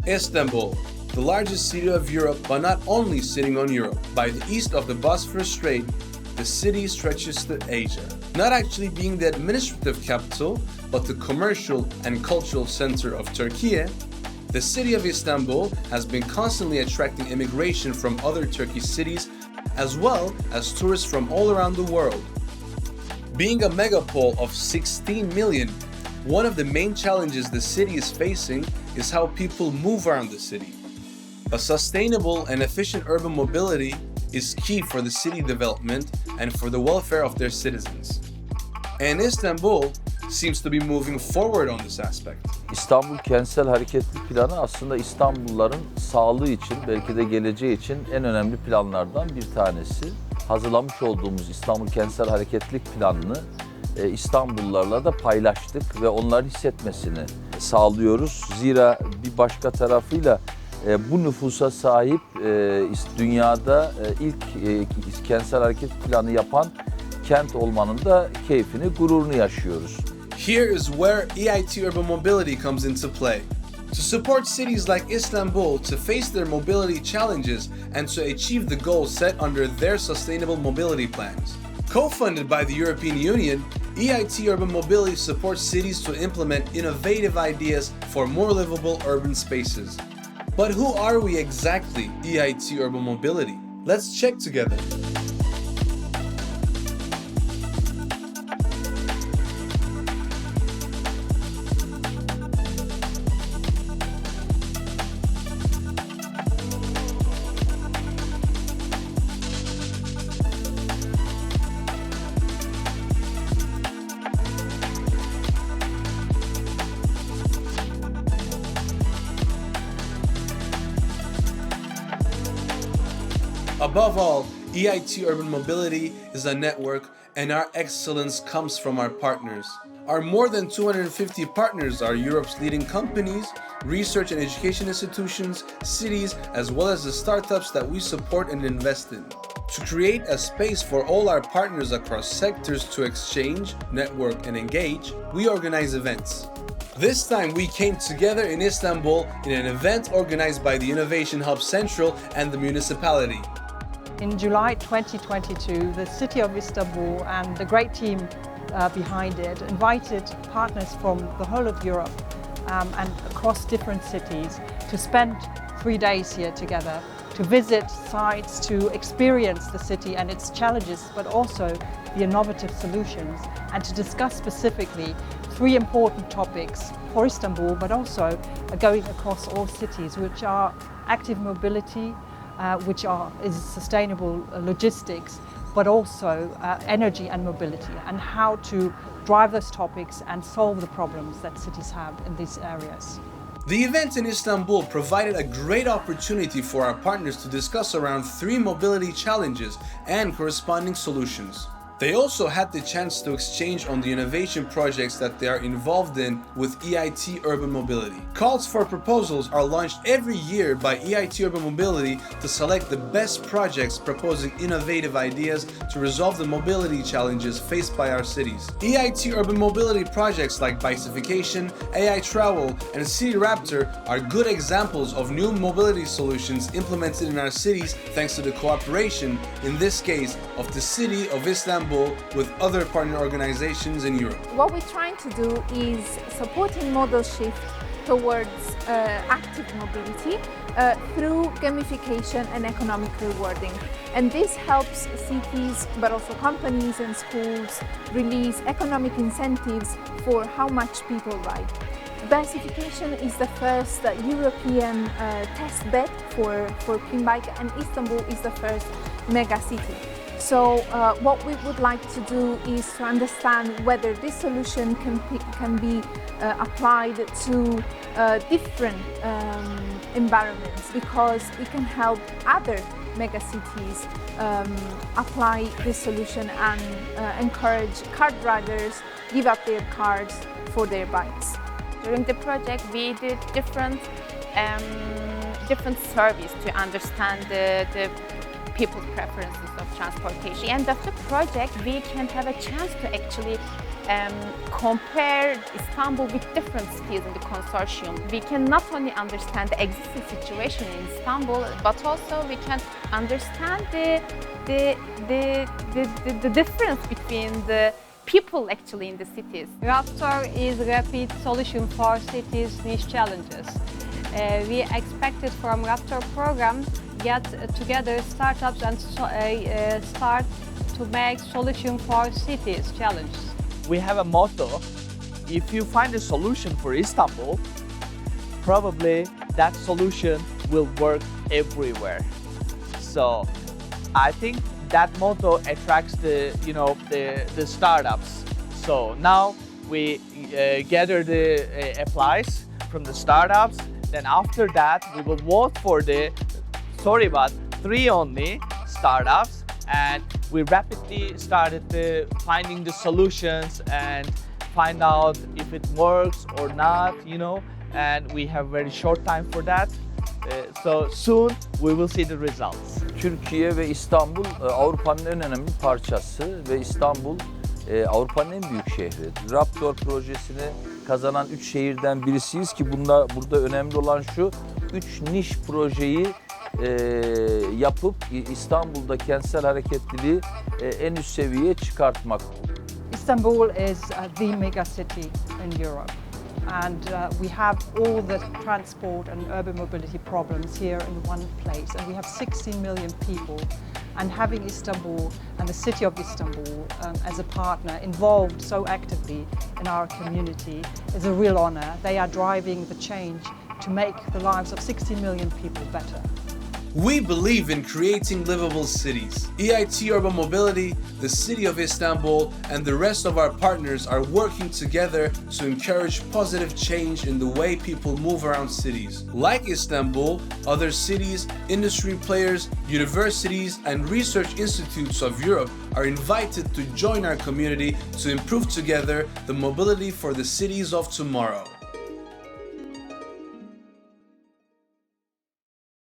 Istanbul, the largest city of Europe, but not only sitting on Europe. By the east of the Bosphorus Strait, the city stretches to Asia. Not actually being the administrative capital, but the commercial and cultural center of Turkey, the city of Istanbul has been constantly attracting immigration from other Turkish cities, as well as tourists from all around the world. Being a megapole of 16 million, one of the main challenges the city is facing is how people move around the city. A sustainable and efficient urban mobility is key for the city development and for the welfare of their citizens. And Istanbul seems to be moving forward on this aspect. İstanbul Kentsel Hareketlilik Planı aslında İstanbulluların sağlığı için, belki de geleceği için en önemli planlardan bir tanesi. Hazırlamış olduğumuz İstanbul Kentsel Hareketlilik Planı'nı İstanbullularla da paylaştık ve onların hissetmesini sağlıyoruz. Zira bir başka tarafıyla bu nüfusa sahip dünyada ilk kentsel hareket planı yapan kent olmanın da keyfini, gururunu yaşıyoruz. Here is where EIT Urban Mobility comes into play. To support cities like Istanbul to face their mobility challenges and to achieve the goals set under their sustainable mobility plans. Co-funded by the European Union, EIT Urban Mobility supports cities to implement innovative ideas for more livable urban spaces. But who are we exactly, EIT Urban Mobility? Let's check together. Above all, EIT Urban Mobility is a network, and our excellence comes from our partners. Our more than 250 partners are Europe's leading companies, research and education institutions, cities, as well as the startups that we support and invest in. To create a space for all our partners across sectors to exchange, network, and engage, we organize events. This time we came together in Istanbul in an event organized by the Innovation Hub Central and the municipality. In July 2022, the city of Istanbul and the great team behind it invited partners from the whole of Europe and across different cities to spend 3 days here together, to visit sites, to experience the city and its challenges, but also the innovative solutions, and to discuss specifically 3 important topics for Istanbul, but also going across all cities, which are active mobility, which is sustainable logistics, but also energy and mobility, and how to drive those topics and solve the problems that cities have in these areas. The event in Istanbul provided a great opportunity for our partners to discuss around 3 mobility challenges and corresponding solutions. They also had the chance to exchange on the innovation projects that they are involved in with EIT Urban Mobility. Calls for proposals are launched every year by EIT Urban Mobility to select the best projects proposing innovative ideas to resolve the mobility challenges faced by our cities. EIT Urban Mobility projects like Bicification, AI Travel, and City Raptor are good examples of new mobility solutions implemented in our cities thanks to the cooperation, in this case, of the city of Istanbul with other partner organizations in Europe. What we're trying to do is supporting model shift towards active mobility through gamification and economic rewarding. And this helps cities, but also companies and schools, release economic incentives for how much people ride. Bicification is the first European test bed for clean bike, and Istanbul is the first mega city. So what we would like to do is to understand whether this solution can be applied to different environments, because it can help other megacities apply this solution and encourage car drivers give up their cars for their bikes. During the project, we did different surveys to understand the people's preferences of transportation. At the end of the project, we can have a chance to actually compare Istanbul with different cities in the consortium. We can not only understand the existing situation in Istanbul, but also we can understand the difference between the people actually in the cities. Raptor is a rapid solution for cities' niche challenges. We expected from Raptor program get together startups and start to make solution for cities challenges. We have a motto: if you find a solution for Istanbul, probably that solution will work everywhere. So I think that motto attracts the startups. So now we gather the applies from the startups. Then after that, we will vote for the 3 only startups, and we rapidly started finding the solutions and find out if it works or not, and we have very short time for that. So soon we will see the results. Türkiye ve İstanbul Avrupa'nın en önemli parçası ve İstanbul Avrupa'nın en büyük şehri. Raptor projesini kazanan 3 şehirden birisiyiz ki burada önemli olan şu: 3 niş projeyi yapıp İstanbul'da kentsel hareketliliği en üst seviyeye çıkartmak. Istanbul is the mega city in Europe, and we have all the transport and urban mobility problems here in one place, and we have 16 million people, and having Istanbul and the city of Istanbul as a partner involved so actively in our community is a real honor. They are driving the change to make the lives of 60 million people better. We believe in creating livable cities. EIT Urban Mobility, the City of Istanbul, and the rest of our partners are working together to encourage positive change in the way people move around cities. Like Istanbul, other cities, industry players, universities, and research institutes of Europe are invited to join our community to improve together the mobility for the cities of tomorrow.